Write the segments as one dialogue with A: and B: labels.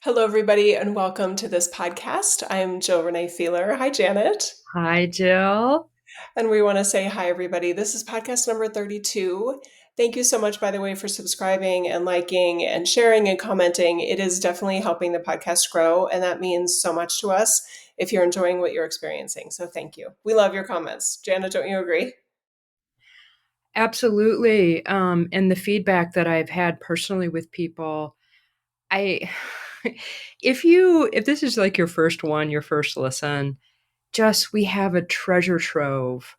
A: Hello, everybody, and welcome to this podcast. I'm Jill Renee Feeler. Hi, Janet.
B: Hi, Jill.
A: And we want to say hi, everybody. This is podcast number 32. Thank you so much, by the way, for subscribing and liking and sharing and commenting. It is definitely helping the podcast grow, and that means so much to us if you're enjoying what you're experiencing. So thank you. We love your comments. Janet, don't you agree?
B: Absolutely. And the feedback that I've had personally with people, I if this is like your first one, your first listen, just we have a treasure trove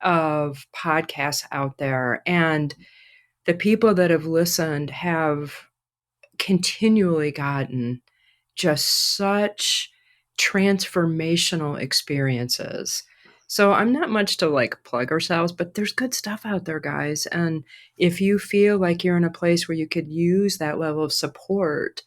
B: of podcasts out there. And the people that have listened have continually gotten just such transformational experiences. So I'm not much to like plug ourselves, but there's good stuff out there, guys. And if you feel like you're in a place where you could use that level of support,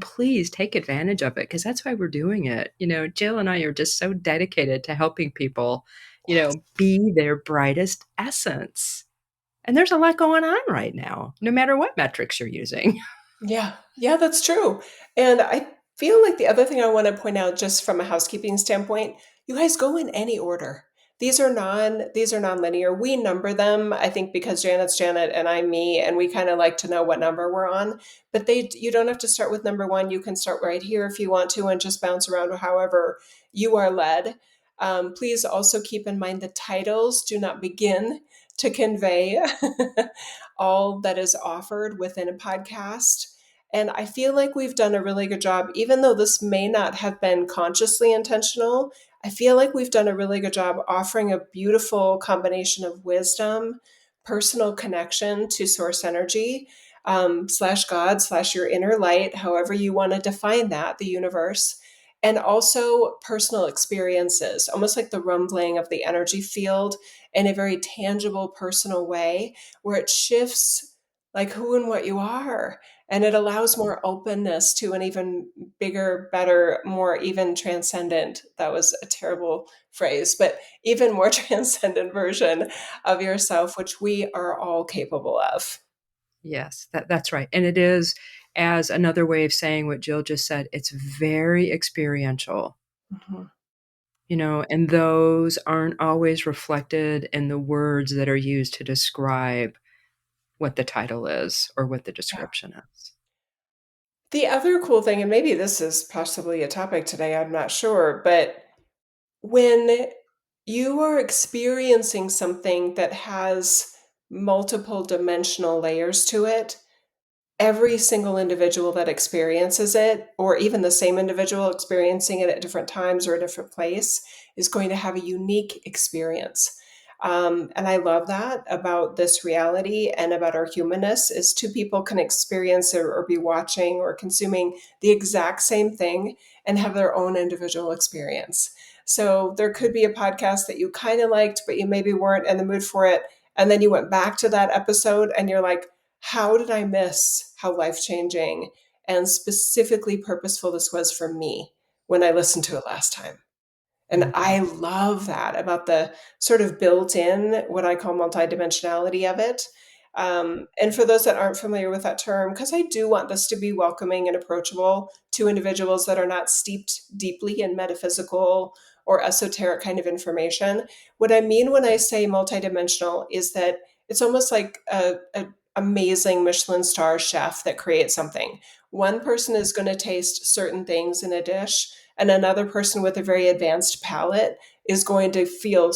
B: please take advantage of it because that's why we're doing it. Jill and I are just so dedicated to helping people,
A: Yes.
B: be their brightest essence. And there's a lot going on right now, no matter what metrics you're using.
A: Yeah, that's true. And I feel like the other thing I want to point out just from a housekeeping standpoint, you guys go in any order. These are non-linear. We number them, I think because Janet's Janet and I'm me, and we kind of like to know what number we're on. But you don't have to start with number one. You can start right here if you want to and just bounce around however you are led. Please also keep in mind the titles do not begin to convey all that is offered within a podcast. And I feel like we've done a really good job, even though this may not have been consciously intentional. I feel like we've done a really good job offering a beautiful combination of wisdom, personal connection to source energy, slash God, slash your inner light, however you want to define that, the universe, and also personal experiences, almost like the rumbling of the energy field in a very tangible, personal way, where it shifts like who and what you are, and it allows more openness to an even bigger, better, more even transcendent, that was a terrible phrase, but even more transcendent version of yourself, which we are all capable of.
B: Yes, that's right. And it is, as another way of saying what Jill just said, it's very experiential,
A: Mhm.
B: and those aren't always reflected in the words that are used to describe what the title is or what the
A: Yeah.
B: description is.
A: The other cool thing, and maybe this is possibly a topic today, I'm not sure, but when you are experiencing something that has multiple dimensional layers to it, every single individual that experiences it, or even the same individual experiencing it at different times or a different place, is going to have a unique experience. And I love that about this reality and about our humanness is two people can experience or be watching or consuming the exact same thing and have their own individual experience. So there could be a podcast that you kind of liked, but you maybe weren't in the mood for it. And then you went back to that episode and you're like, how did I miss how life changing and specifically purposeful this was for me when I listened to it last time? And
B: Mhm.
A: I love that about the sort of built in, what I call multidimensionality of it. And for those that aren't familiar with that term, because I do want this to be welcoming and approachable to individuals that are not steeped deeply in metaphysical or esoteric kind of information. What I mean when I say multidimensional is that it's almost like a amazing Michelin star chef that creates something. One person is going to taste certain things in a dish, and another person with a very advanced palate is going to feel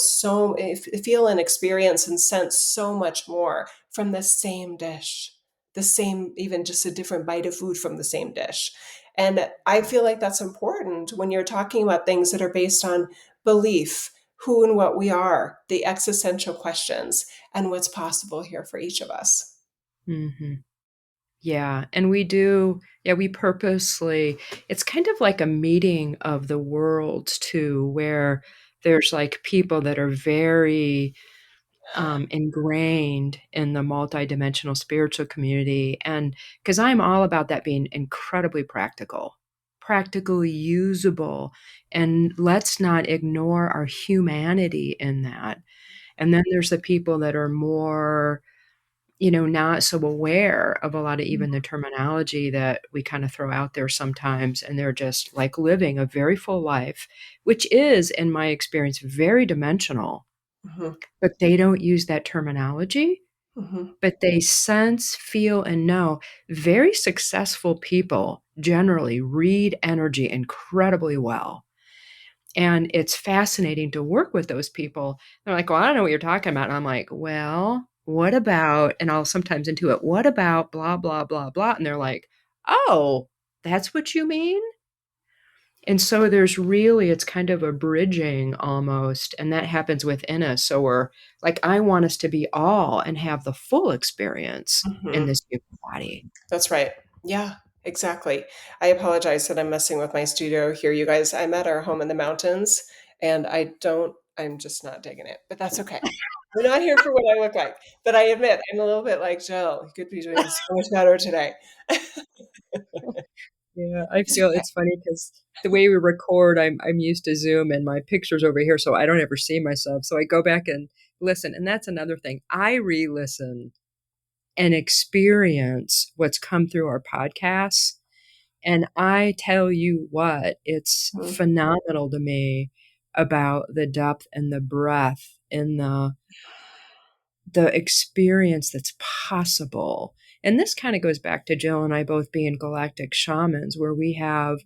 A: and experience and sense so much more from the same dish, the same, even just a different bite of food from the same dish. And I feel like that's important when you're talking about things that are based on belief, who and what we are, the existential questions, and what's possible here for each of us.
B: Mhm. Yeah, and we purposely it's kind of like a meeting of the worlds too, where there's like people that are very ingrained in the multidimensional spiritual community. And because I'm all about that being incredibly practical, practically usable. And let's not ignore our humanity in that. And then there's the people that are more not so aware of a lot of even the terminology that we kind of throw out there sometimes. And they're just like living a very full life, which is, in my experience, very dimensional,
A: Mhm,
B: but they don't use that terminology.
A: mhm,
B: But they sense, feel, and know. Very successful people generally read energy incredibly well. And it's fascinating to work with those people. They're like, well, I don't know what you're talking about. And I'm like, well, what about, and I'll sometimes intuit, what about blah, blah, blah, blah. And they're like, oh, that's what you mean? And so there's really, it's kind of a bridging almost. And that happens within us. So we're like, I want us to be all and have the full experience in
A: mhm.
B: this human body.
A: That's right. Yeah, exactly. I apologize that I'm messing with my studio here, you guys. I'm at our home in the mountains, and I'm just not digging it, but that's okay. We're not here for what I look like. But I admit, I'm a little bit like, Jill, you could be doing so much better today.
B: Yeah, I
A: It's
B: feel
A: okay.
B: it's funny because the way we record, I'm used to Zoom and my picture's over here, so I don't ever see myself. So I go back and listen, and that's another thing. I re-listen and experience what's come through our podcasts, and I tell you what, it's
A: Mhm,
B: phenomenal to me about the depth and the breadth and the experience that's possible. And this kind of goes back to Jill and I both being galactic shamans, where we have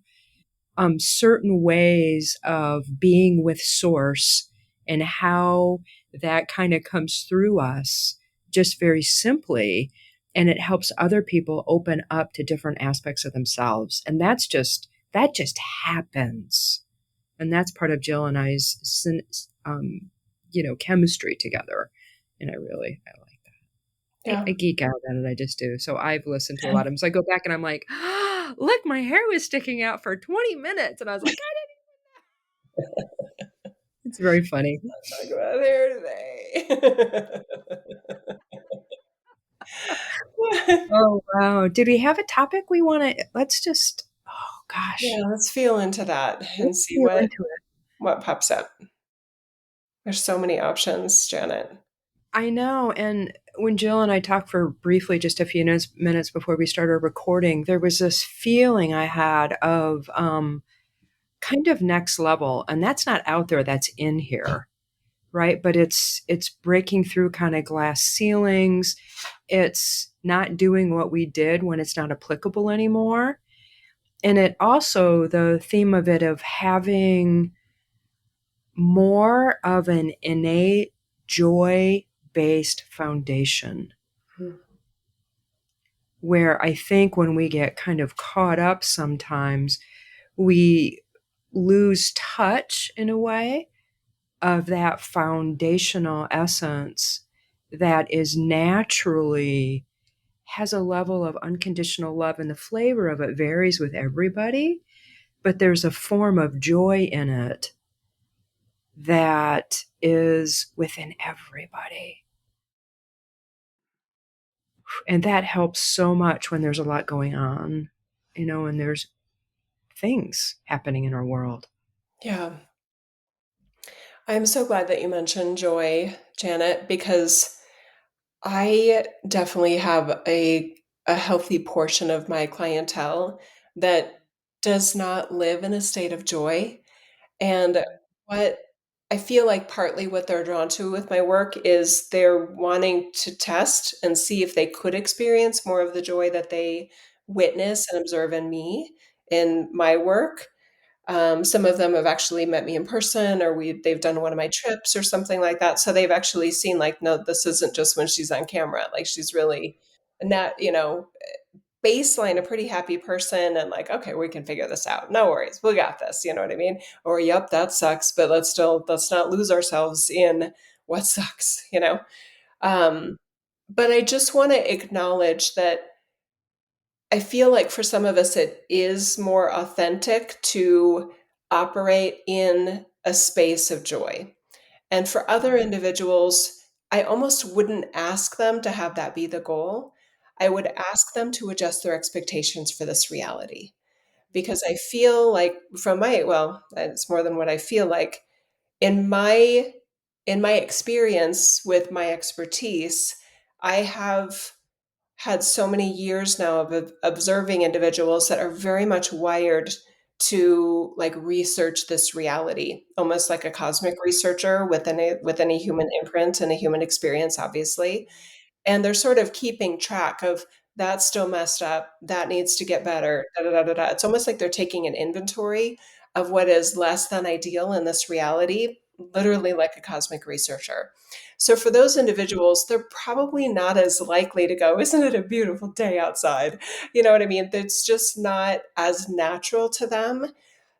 B: certain ways of being with source and how that kind of comes through us just very simply. And it helps other people open up to different aspects of themselves. And that just happens. And that's part of Jill and I's, chemistry together. And I like
A: yeah.
B: I geek out on it. I just do. So I've listened to a lot of them. So I go back and I'm like, ah, look, my hair was sticking out for 20 minutes. And I was like, it's very funny.
A: Talk about hair today.
B: Oh, wow. Did we have a topic we want to? Let's just, oh
A: Yeah,
B: gosh,
A: let's feel into that and
B: let's
A: see
B: feel into it.
A: what pops up. There's so many options, Janet.
B: I know. And when Jill and I talked for briefly just a few minutes before we started recording, there was this feeling I had of kind of next level. And that's not out there, that's in here. Right, but it's breaking through kind of glass ceilings. It's not doing what we did when it's not applicable anymore. And it also, the theme of it of having more of an innate joy based foundation,
A: Mhm.
B: where I think when we get kind of caught up sometimes, we lose touch in a way of that foundational essence that is naturally has a level of unconditional love, and the flavor of it varies with everybody, but there's a form of joy in it that is within everybody. And that helps so much when there's a lot going on, and there's things happening in our world.
A: Yeah. I'm so glad that you mentioned joy, Janet, because I definitely have a healthy portion of my clientele that does not live in a state of joy. And what I feel like partly what they're drawn to with my work is they're wanting to test and see if they could experience more of the joy that they witness and observe in me in my work. Some of them have actually met me in person, or they've done one of my trips or something like that. So they've actually seen like, no, this isn't just when she's on camera. Like she's really not, baseline a pretty happy person and like, okay, we can figure this out. No worries, we got this. You know what I mean? Or yep, that sucks, but let's not lose ourselves in what sucks. But I just want to acknowledge that I feel like for some of us, it is more authentic to operate in a space of joy. And for other individuals, I almost wouldn't ask them to have that be the goal. I would ask them to adjust their expectations for this reality. Because I feel like well, it's more than what I feel like. In my in my experience with my expertise, I have had so many years now of observing individuals that are very much wired to like research this reality, almost like a cosmic researcher within a human imprint and a human experience, obviously. And they're sort of keeping track of that's still messed up, that needs to get better, da, da, da, da, da. It's almost like they're taking an inventory of what is less than ideal in this reality, literally like a cosmic researcher. So for those individuals, they're probably not as likely to go, isn't it a beautiful day outside? You know what I mean? It's just not as natural to them.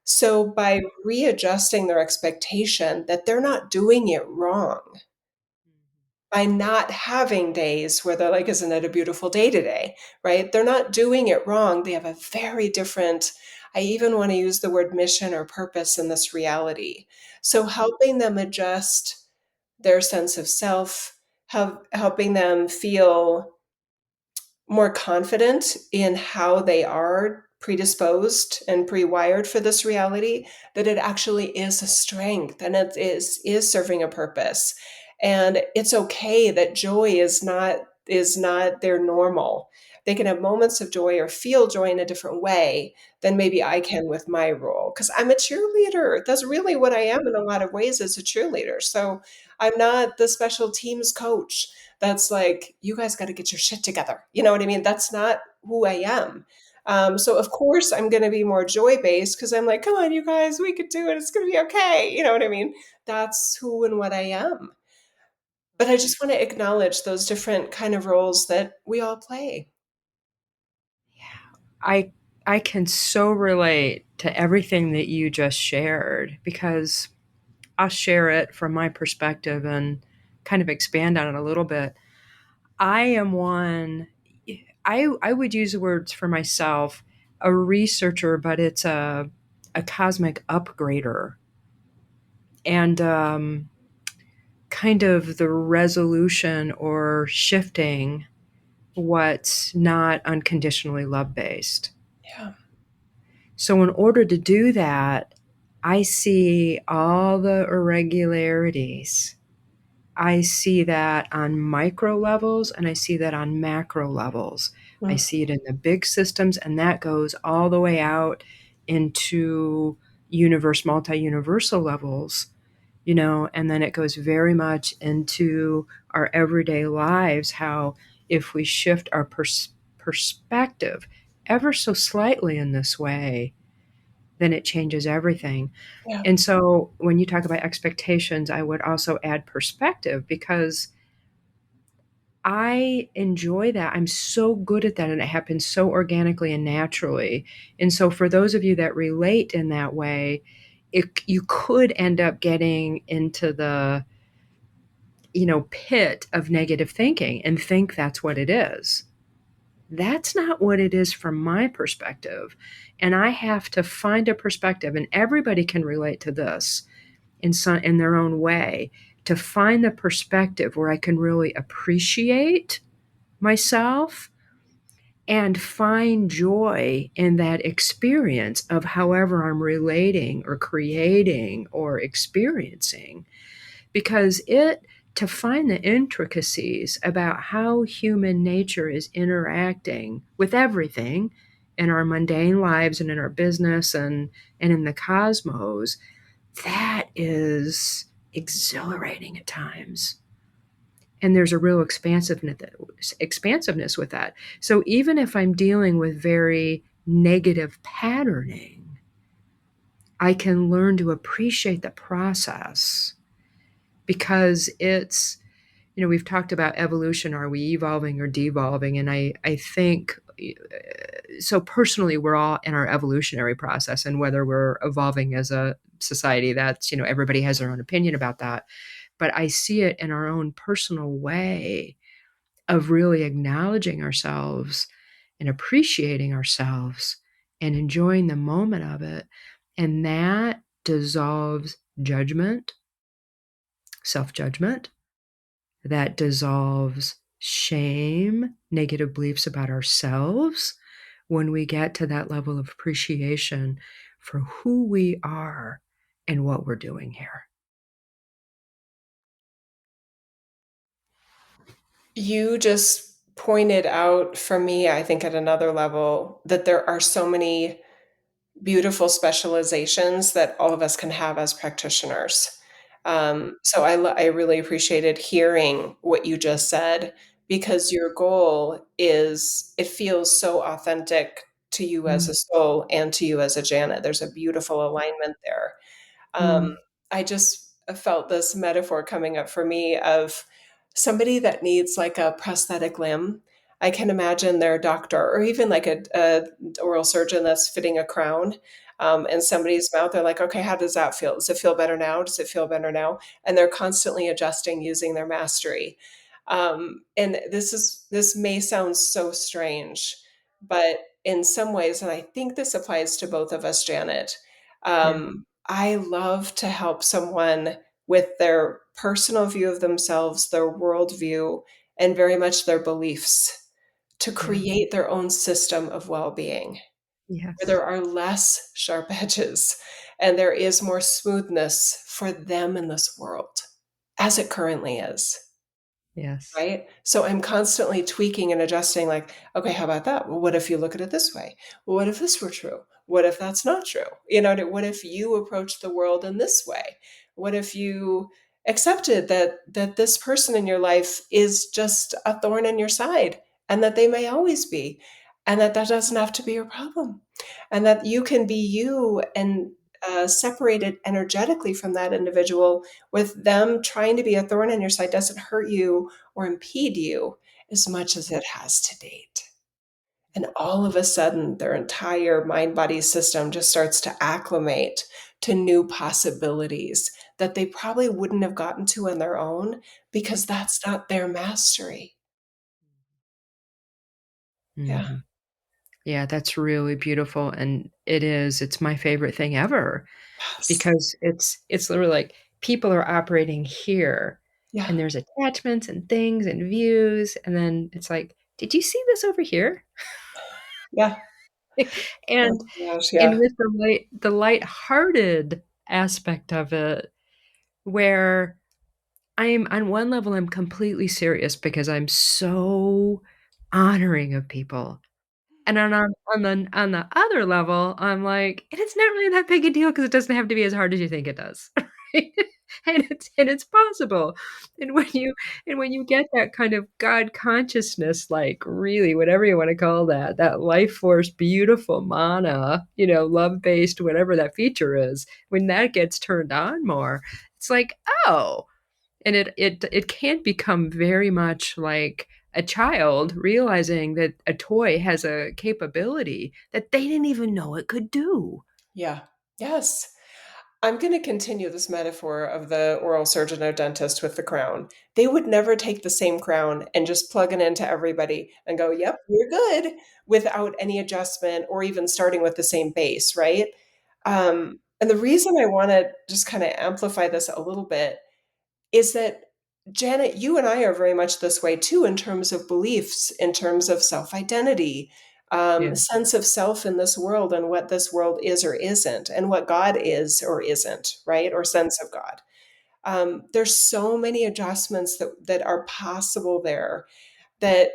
A: So by readjusting their expectation that they're not doing it wrong, by not having days where they're like, isn't it a beautiful day today? Right? They're not doing it wrong. They have a very different, I even want to use the word mission or purpose in this reality. So helping them adjust their sense of self, helping them feel more confident in how they are predisposed and pre-wired for this reality, that it actually is a strength and it is serving a purpose. And it's okay that joy is not their normal. They can have moments of joy or feel joy in a different way than maybe I can with my role, because I'm a cheerleader. That's really what I am in a lot of ways, as a cheerleader. So I'm not the special teams coach that's like, you guys got to get your shit together. You know what I mean? That's not who I am. So of course I'm going to be more joy based because I'm like, come on, you guys, we could do it. It's going to be okay. You know what I mean? That's who and what I am. But I just want to acknowledge those different kind of roles that we all play.
B: I I can so relate to everything that you just shared because I'll share it from my perspective and kind of expand on it a little bit. I am one I would use the words for myself, a researcher, but it's a cosmic upgrader. And kind of the resolution or shifting what's not unconditionally love based.
A: Yeah.
B: So, in order to do that, I see all the irregularities. I see that on micro levels and I see that on macro levels. I
A: Mm,
B: see it in the big systems, and that goes all the way out into multi universal levels, and then it goes very much into our everyday lives. How if we shift our perspective ever so slightly in this way, then it changes everything.
A: yeah.
B: And so when you talk about expectations, I would also add perspective because I enjoy that. I'm so good at that, and it happens so organically and naturally. And so for those of you that relate in that way, you could end up getting into the pit of negative thinking and think that's what it is. That's not what it is from my perspective. And I have to find a perspective, and everybody can relate to this in their own way, to find the perspective where I can really appreciate myself and find joy in that experience of however I'm relating or creating or experiencing. Because to find the intricacies about how human nature is interacting with everything in our mundane lives and in our business and in the cosmos, that is exhilarating at times. And there's a real expansiveness with that. So even if I'm dealing with very negative patterning, I can learn to appreciate the process because we've talked about evolution. Are we evolving or devolving? And I think so personally, we're all in our evolutionary process, and whether we're evolving as a society, that's, everybody has their own opinion about that. But I see it in our own personal way of really acknowledging ourselves and appreciating ourselves and enjoying the moment of it. And that dissolves judgment, self judgment, that dissolves shame, negative beliefs about ourselves when we get to that level of appreciation for who we are and what we're doing here.
A: You just pointed out for me, I think at another level, that there are so many beautiful specializations that all of us can have as practitioners. So I really appreciated hearing what you just said because your goal is, it feels so authentic to you as
B: Mm,
A: a soul and to you as a Janet. There's a beautiful alignment there. Um,
B: mm,
A: I just felt this metaphor coming up for me of somebody that needs like a prosthetic limb. I can imagine their doctor, or even like a oral surgeon that's fitting a crown in somebody's mouth. They're like, okay, how does that feel? Does it feel better now? Does it feel better now? And they're constantly adjusting using their mastery. And this may sound so strange, but in some ways, and I think this applies to both of us, Janet.
B: yeah,
A: I love to help someone with their personal view of themselves, their worldview, and very much their beliefs to
B: yeah,
A: create their own system of well being where
B: yes,
A: there are less sharp edges and there is more smoothness for them in this world as it currently is.
B: yes.
A: Right? So I'm constantly tweaking and adjusting, like, okay, how about that? Well, what if you look at it this way? Well, what if this were true? What if that's not true? What if you approach the world in this way? What if you accepted that this person in your life is just a thorn in your side and that they may always be, and that doesn't have to be your problem, and that you can be you and separated energetically from that individual with them trying to be a thorn in your side doesn't hurt you or impede you as much as it has to date. And all of a sudden, their entire mind body system just starts to acclimate to new possibilities that they probably wouldn't have gotten to on their own because that's not their mastery. Yeah.
B: Mhm. Yeah, that's really beautiful, and it's my favorite thing ever
A: Yes.
B: because it's literally like people are operating here,
A: Yeah.
B: and there's attachments and things and views, and then it's like, "Did you see this over here?"
A: Yeah. Oh
B: And
A: my gosh.
B: and
A: Yeah.
B: with the lighthearted aspect of it, where I'm on one level, I'm completely serious because I'm so honoring of people. And then on the other level, I'm like, "And it's not really that big a deal because it doesn't have to be as hard as you think it does." Right? And it's possible. And when you get that kind of God consciousness, like, really, whatever you wanna call that, that life force, beautiful mana, love-based, whatever that feature is, when that gets turned on more, it's like, "Oh." And it can become very much like a child realizing that a toy has a capability that they didn't even know it could do.
A: Yeah. Yes. I'm going to continue this metaphor of the oral surgeon or dentist with the crown. They would never take the same crown and just plug it into everybody and go, yep, you're good, without any adjustment or even starting with the same base, right? And the reason I want to just kind of amplify this a little bit is that, Janet, you and I are very much this way too, in terms of beliefs, in terms of self identity,
B: Yeah.
A: sense of self in this world and what this world is or isn't, and what God is or isn't, right? Or sense of God. There's so many adjustments that are possible there that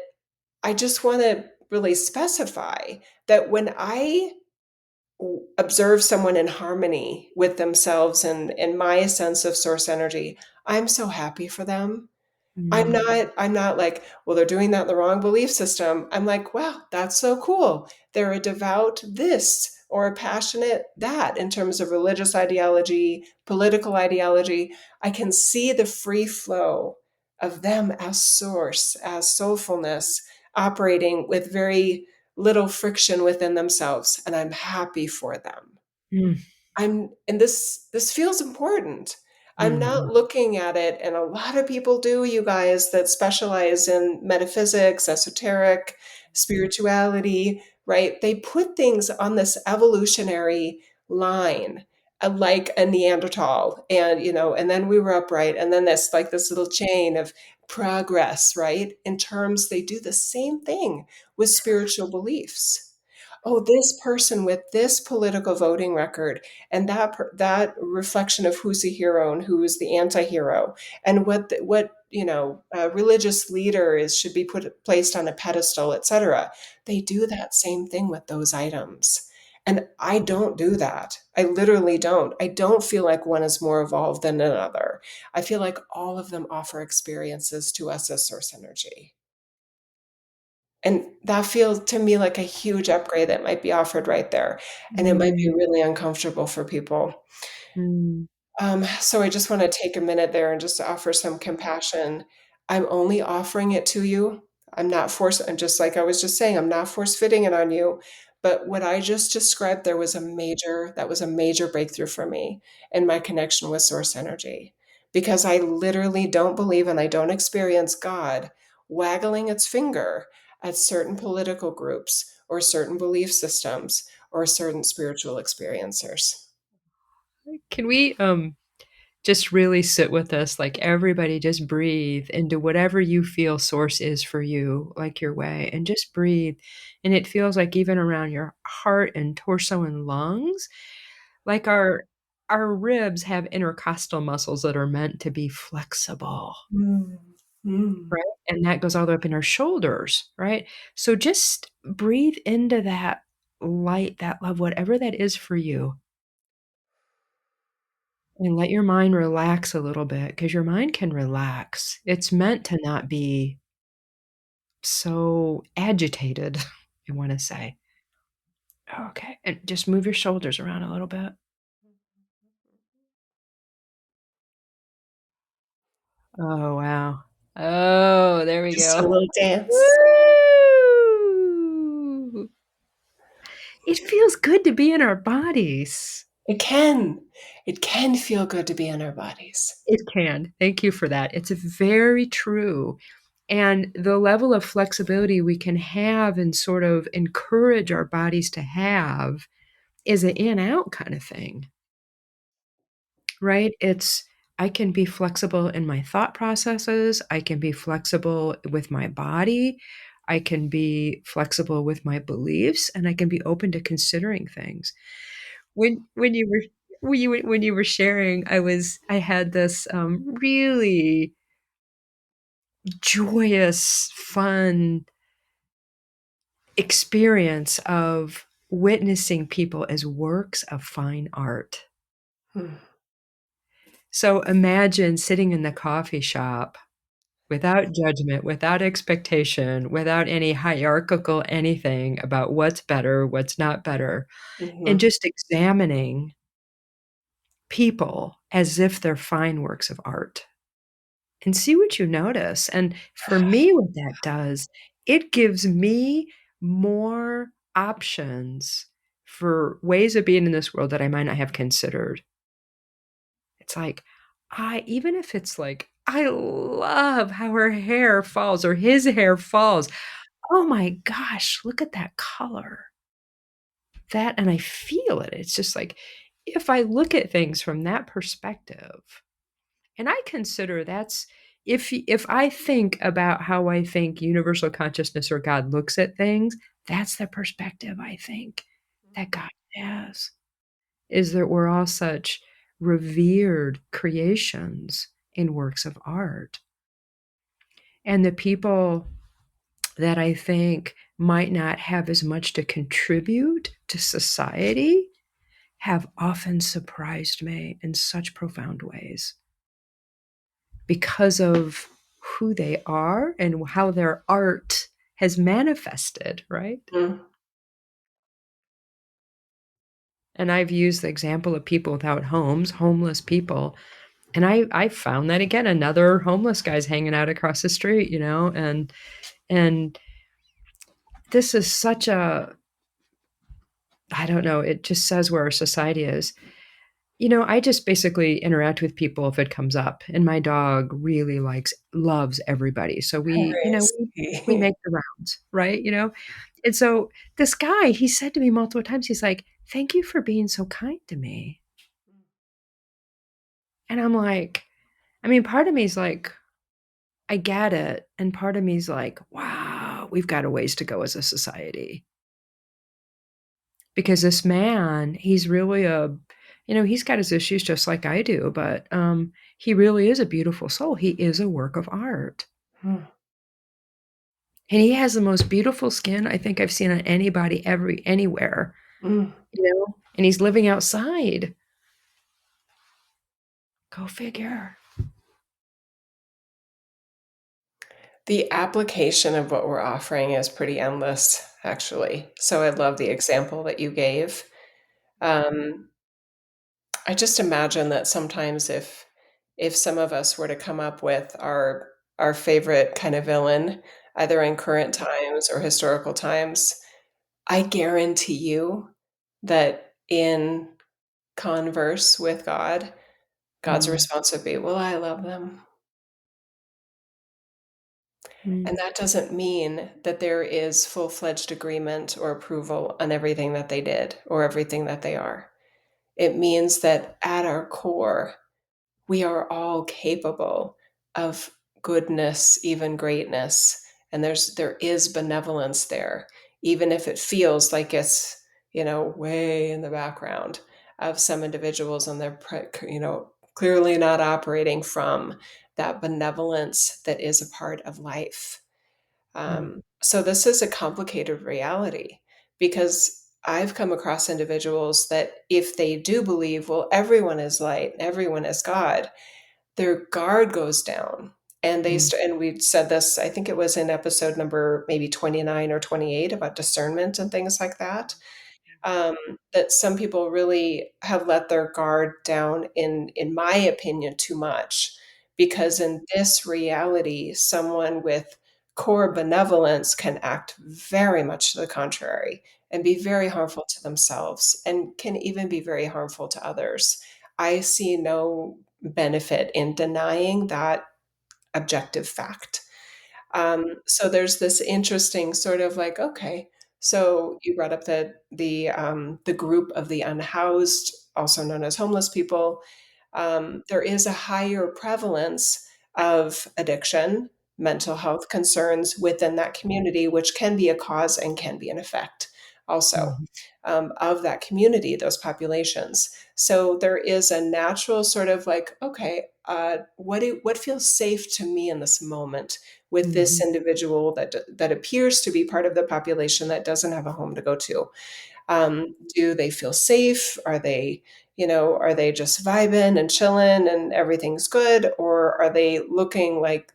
A: I just want to really specify that when I observe someone in harmony with themselves and my sense of source energy, I'm so happy for them.
B: Mm,
A: I'm not like, well, they're doing that in the wrong belief system. I'm like, wow, that's so cool. They're a devout this or a passionate that in terms of religious ideology, political ideology. I can see the free flow of them as source, as soulfulness, operating with very little friction within themselves. And I'm happy for them.
B: mm,
A: And this feels important. I'm not
B: mhm,
A: looking at it, and a lot of people do, you guys, that specialize in metaphysics, esoteric, spirituality, right? They put things on this evolutionary line, like a Neanderthal, and then we were upright, and then this little chain of progress, right? In terms, they do the same thing with spiritual beliefs. Oh, this person with this political voting record and that reflection of who's a hero and who is the anti-hero and what a religious leader should be placed on a pedestal, etc. They do that same thing with those items. And I don't do that. I literally don't. I don't feel like one is more evolved than another. I feel like all of them offer experiences to us as source energy. And that feels to me like a huge upgrade that might be offered right there. And it might be
B: Mm,
A: really uncomfortable for people.
B: mm,
A: So I just want to take a minute there and just offer some compassion. I'm only offering it to you. I'm not force. I'm just like I was just saying, I'm not force fitting it on you. But what I just described, that was a major breakthrough for me in my connection with source energy. Because I literally don't believe and I don't experience God waggling its finger at certain political groups or certain belief systems or certain spiritual experiencers.
B: can we, just really sit with us, like, everybody just breathe into whatever you feel source is for you, like your way, and just breathe, and it feels like even around your heart and torso and lungs, like our ribs have intercostal muscles that are meant to be flexible,
A: Mm. Mm.
B: right? And that goes all the way up in our shoulders, right? So just breathe into that light, that love, whatever that is for you, and let your mind relax a little bit, because your mind can relax. It's meant to not be so agitated, I wanna say. Okay, and just move your shoulders around a little bit. Oh, wow. Oh, there we
A: Just a
B: go.
A: little dance.
B: Woo! It feels good to be in our bodies.
A: It can. It can feel good to be in our bodies.
B: It can. Thank you for that. It's very true. And the level of flexibility we can have and sort of encourage our bodies to have is an in out kind of thing, right? It's I can be flexible in my thought processes. I can be flexible with my body. I can be flexible with my beliefs, and I can be open to considering things. When you were when you were sharing, I had this really joyous, fun experience of witnessing people as works of fine art.
A: Hmm.
B: So imagine sitting in the coffee shop without judgment, without expectation, without any hierarchical anything about what's better, what's not better, and
A: Mhm.
B: just examining people as if they're fine works of art and see what you notice. And for me, what that does, it gives me more options for ways of being in this world that I might not have considered. It's like, I even if it's like, I love how her hair falls or his hair falls. Oh my gosh, look at that color. That and I feel it. It's just like, if I look at things from that perspective, and I consider that's if I think about how I think universal consciousness or God looks at things, that's the perspective I think that God has. Is that we're all such revered creations in works of art. And the people that I think might not have as much to contribute to society have often surprised me in such profound ways because of who they are and how their art has manifested, right?
A: Mm.
B: And I've used the example of people without homes, homeless people. And I found that again, another homeless guy's hanging out across the street, and this is such a I don't know, it just says where our society is. I just basically interact with people if it comes up, and my dog really loves everybody. So
A: I
B: we
A: see.
B: make the rounds, right? And so this guy, he said to me multiple times, he's like, "Thank you for being so kind to me." And I'm like, I mean, part of me is like, I get it. And part of me is like, wow, we've got a ways to go as a society. Because this man, he's really He's got his issues just like I do, but he really is a beautiful soul. He is a work of art.
A: Mm,
B: And he has the most beautiful skin I think I've seen on anybody anywhere,
A: mm.
B: And he's living outside. Go figure.
A: The application of what we're offering is pretty endless, actually. So I love the example that you gave. Um, I just imagine that sometimes if some of us were to come up with our favorite kind of villain, either in current times or historical times, I guarantee you that in converse with God, God's
B: Mm,
A: response would be, "Well, I love them."
B: mm,
A: And that doesn't mean that there is full-fledged agreement or approval on everything that they did or everything that they are. It means that at our core, we are all capable of goodness, even greatness, and there is benevolence there, even if it feels like it's, way in the background of some individuals and clearly not operating from that benevolence that is a part of life.
B: mm,
A: So this is a complicated reality because I've come across individuals that if they do believe, well, everyone is light, everyone is God, their guard goes down. And
B: mm,
A: and we said this, I think it was in episode number maybe 29 or 28 about discernment and things like that. um, that some people really have let their guard down, in my opinion, too much, because in this reality someone with core benevolence can act very much to the contrary and be very harmful to themselves and can even be very harmful to others. I see no benefit in denying that objective fact. So there's this interesting sort of like, okay, so you brought up the group of the unhoused, also known as homeless people. There is a higher prevalence of addiction, mental health concerns within that community, which can be a cause and can be an effect also
B: mhm,
A: of that community, those populations. So there is a natural sort of like, okay, what feels safe to me in this moment with this
B: mhm,
A: individual that appears to be part of the population that doesn't have a home to go to? Do they feel safe? Are they just vibing and chilling and everything's good? Or are they looking like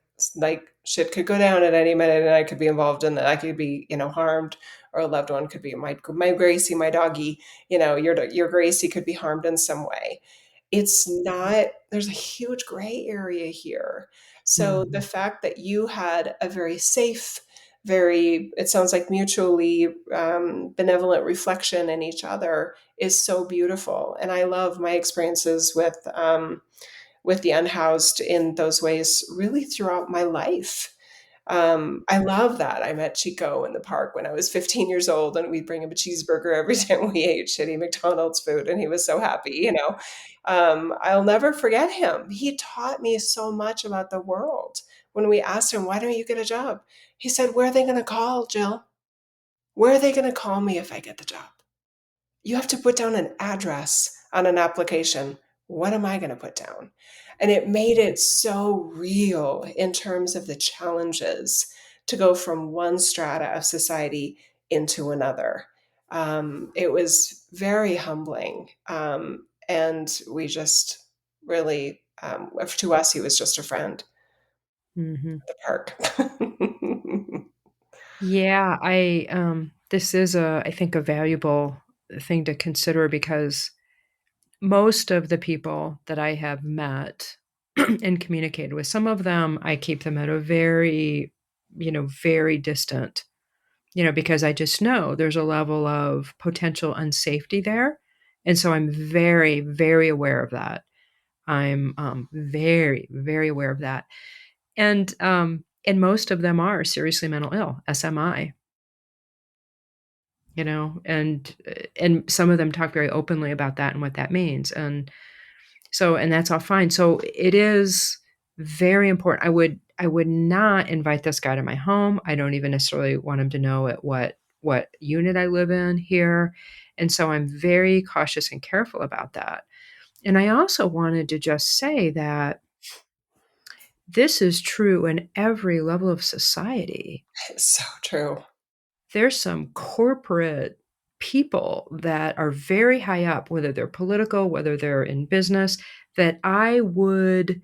A: shit could go down at any minute and I could be involved in that? I could be, harmed, or a loved one could be my Gracie, my doggy, your Gracie could be harmed in some way. It's not, there's a huge gray area here. So the
B: mhm,
A: fact that you had a very safe, it sounds like mutually benevolent reflection in each other is so beautiful. And I love my experiences with the unhoused in those ways really throughout my life. I love that. I met Chico in the park when I was 15 years old, and we'd bring him a cheeseburger every time we ate shitty McDonald's food, and he was so happy. I'll never forget him. He taught me so much about the world. When we asked him, "Why don't you get a job?" He said, "Where are they going to call, Jill? Where are they going to call me if I get the job? You have to put down an address on an application. What am I going to put down?" And it made it so real in terms of the challenges to go from one strata of society into another. It was very humbling. And we just really, to us, he was just a friend
B: mhm.
A: at the park.
B: Yeah, this is I think, a valuable thing to consider because most of the people that I have met and communicated with, some of them, I keep them at a very, very distant, because I just know there's a level of potential unsafety there. And so I'm very, very aware of that. I'm very, very aware of that. And most of them are seriously mental ill, SMI, and some of them talk very openly about that and what that means. And that's all fine. So it is very important. I would not invite this guy to my home. I don't even necessarily want him to know at what unit I live in here. And so I'm very cautious and careful about that. And I also wanted to just say that this is true in every level of society.
A: It's so true.
B: There's some corporate people that are very high up, whether they're political, whether they're in business, that I would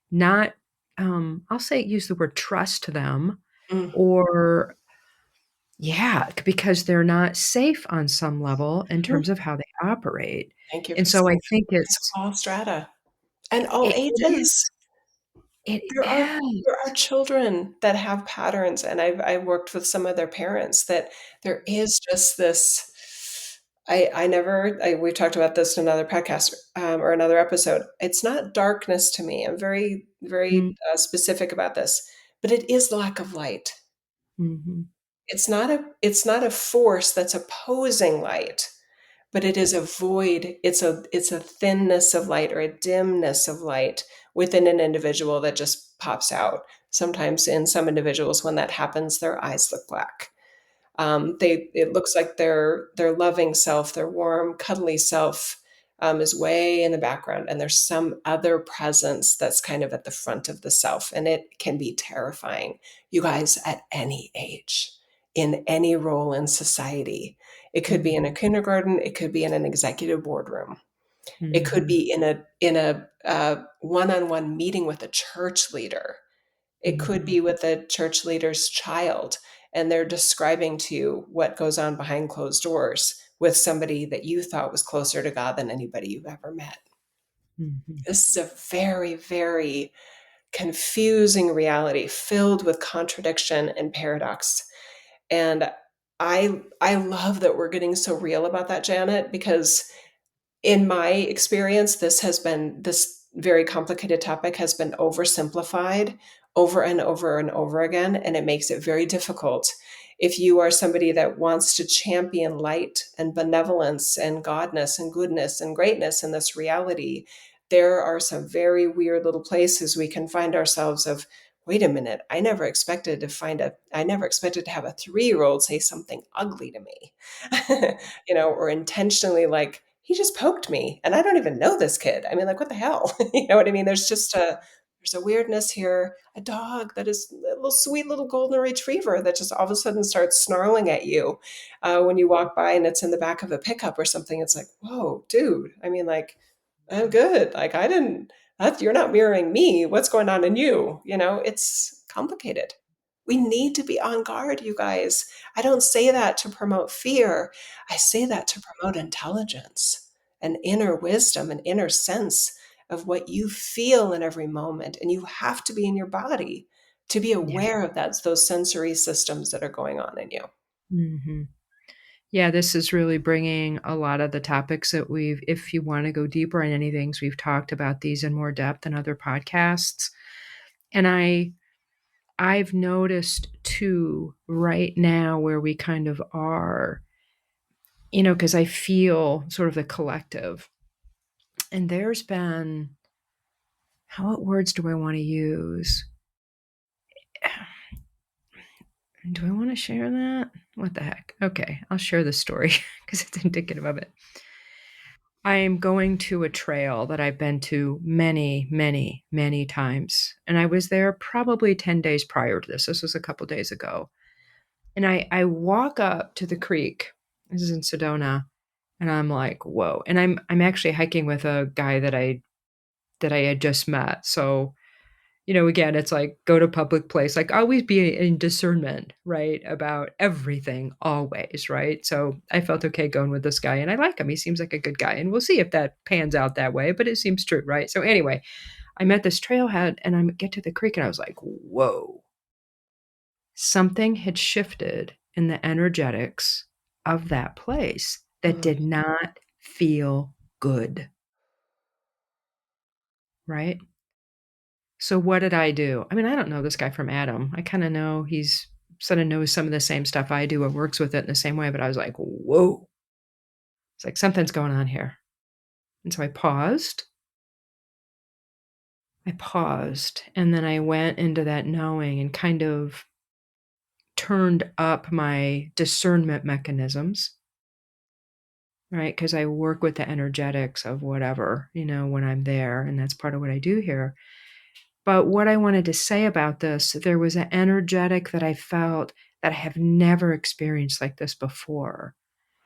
B: not, I'll say use the word trust them
A: Mm,
B: or yeah, because they're not safe on some level in
A: mhm.
B: terms of how they operate.
A: Thank you
B: And
A: for
B: so I
A: saying
B: think
A: it's
B: it's
A: all strata and all
B: it
A: ages.
B: is. It
A: There are there are
B: is.
A: children that have patterns, and I've worked with some of their parents that there is just this I never we talked about this in another podcast, or another episode. It's not darkness to me. I'm very, very,
B: Mm,
A: specific about this, but it is lack of light.
B: mhm,
A: It's not a force that's opposing light, but it is a void. It's a thinness of light or a dimness of light within an individual that just pops out. Sometimes in some individuals, when that happens, their eyes look black. It looks like their loving self, their warm, cuddly self, is way in the background, and there's some other presence that's kind of at the front of the self, and it can be terrifying. You guys, at any age, in any role in society, it could be in a
B: mhm,
A: kindergarten, it could be in an executive boardroom, it could
B: mhm,
A: be in a one-on-one meeting with a church leader, it could
B: mhm,
A: be with a church leader's child, and they're describing to you what goes on behind closed doors with somebody that you thought was closer to God than anybody you've ever met.
B: mhm.
A: This is a very, very confusing reality filled with contradiction and paradox. And I love that we're getting so real about that, Janet, because in my experience, this very complicated topic has been oversimplified over and over and over again, and it makes it very difficult. If you are somebody that wants to champion light and benevolence and godness and goodness and greatness in this reality, there are some very weird little places we can find ourselves of, wait a minute, I never expected to have a 3-year old say something ugly to me. Or intentionally like, he just poked me and I don't even know this kid. I mean, like, what the hell? You know what I mean? There's a weirdness here. A dog that is a little sweet little golden retriever that just all of a sudden starts snarling at you when you walk by and it's in the back of a pickup or something. It's like, whoa, dude. I mean, like, I'm good. Like, I didn't, you're not mirroring me. What's going on in you? It's complicated. We need to be on guard, you guys. I don't say that to promote fear. I say that to promote intelligence and inner wisdom and inner sense of what you feel in every moment. And you have to be in your body to be
B: Yeah,
A: aware of those sensory systems that are going on in you.
B: mhm. Yeah, this is really bringing a lot of the topics that if you wanna go deeper in any things, we've talked about these in more depth in other podcasts, and I've noticed too right now where we kind of are, because I feel sort of the collective, and there's been what words do I wanna use? Do I wanna share that? What the heck? Okay, I'll share the story because it's indicative of it. I am going to a trail that I've been to many, many, many times, and I was there probably 10 days prior to this. This was a couple days ago, and I walk up to the creek. This is in Sedona, and I'm like, "Whoa," and I'm actually hiking with a guy that I had just met, so again, it's like go to public place, like always be in discernment, right? About everything, always, right? So I felt okay going with this guy and I like him. He seems like a good guy. And we'll see if that pans out that way, but it seems true, right? So anyway, I met this trailhead and I get to the creek and I was like, whoa, something had shifted in the energetics of that place that
A: Mm,
B: did not feel good, right? So what did I do? I mean, I don't know this guy from Adam. I kinda know he's sorta knows some of the same stuff I do and works with it in the same way, but I was like, "Whoa." It's like, "Something's going on here." And so I paused, and then I went into that knowing and kind of turned up my discernment mechanisms right? Because I work with the energetics of whatever, when I'm there, and that's part of what I do here. But what I wanted to say about this, there was an energetic that I felt that I have never experienced like this before,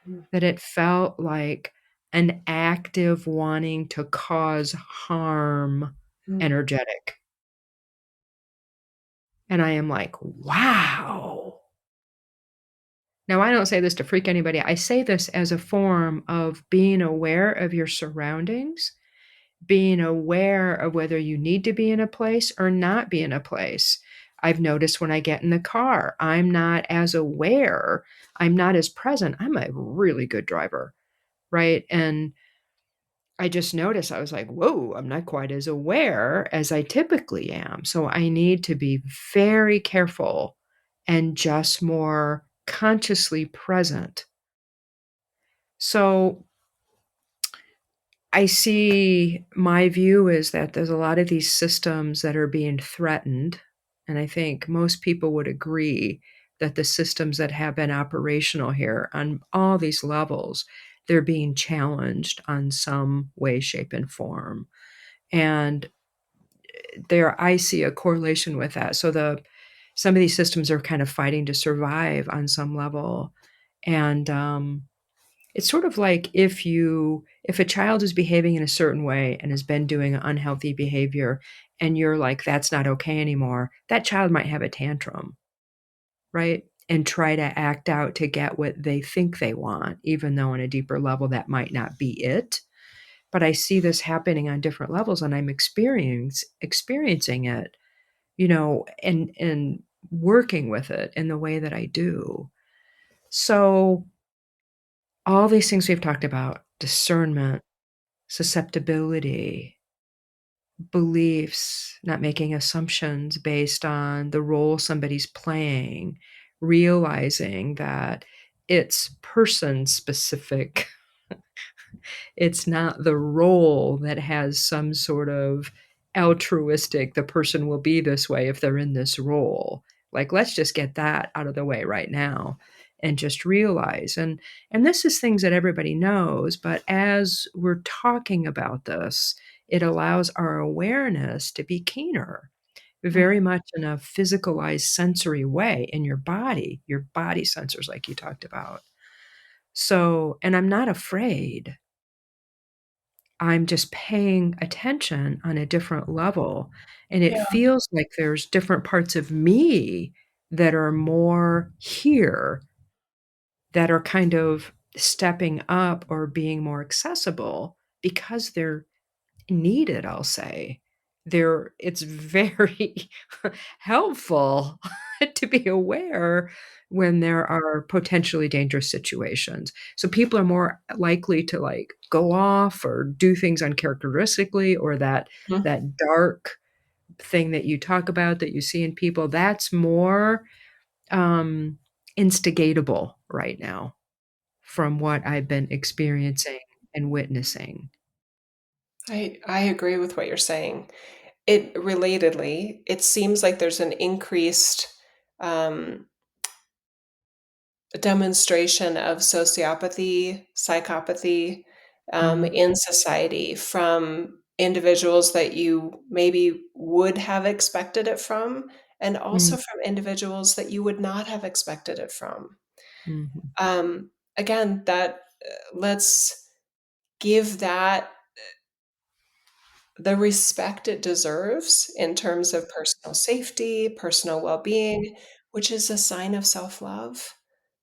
A: Mm,
B: that it felt like an active wanting to cause harm
A: mm,
B: energetic. And I am like, wow. Now, I don't say this to freak anybody. I say this as a form of being aware of your surroundings, being aware of whether you need to be in a place or not be in a place. I've noticed when I get in the car, I'm not as aware, I'm not as present. I'm a really good driver, right? And I just noticed I was like, whoa, I'm not quite as aware as I typically am. So I need to be very careful and just more consciously present. So I see my view is that there's a lot of these systems that are being threatened. And I think most people would agree that the systems that have been operational here on all these levels, they're being challenged on some way, shape, and form. And there I see a correlation with that. So some of these systems are kind of fighting to survive on some level. And it's sort of like if a child is behaving in a certain way and has been doing unhealthy behavior and you're like, that's not okay anymore, that child might have a tantrum, right? And try to act out to get what they think they want, even though on a deeper level that might not be it. But I see this happening on different levels and I'm experiencing it, and working with it in the way that I do. So all these things we've talked about, discernment, susceptibility, beliefs, not making assumptions based on the role somebody's playing, realizing that it's person specific. It's not the role that has some sort of altruistic, the person will be this way if they're in this role. Like, let's just get that out of the way right now and just realize. And this is things that everybody knows, but as we're talking about this, it allows our awareness to be keener,
A: mm.
B: very much in a physicalized sensory way in your body sensors, like you talked about. So, and I'm not afraid. I'm just paying attention on a different level, and it
A: Yeah.
B: feels like there's different parts of me that are more here, that are kind of stepping up or being more accessible because they're needed, I'll say. It's very helpful to be aware when there are potentially dangerous situations. So people are more likely to, like, go off or do things uncharacteristically, or
A: Mm.
B: that dark thing that you talk about that you see in people, that's more, um, instigatable right now from what I've been experiencing and witnessing.
A: I agree with what you're saying. Relatedly, it seems like there's an increased um, demonstration of sociopathy, psychopathy
B: Mhm,
A: in society from individuals that you maybe would have expected it from, and
B: mm,
A: also from individuals that you would not have expected it from.
B: mhm,
A: Again, that let's give that the respect it deserves in terms of personal safety, personal well-being, which is a sign of self-love,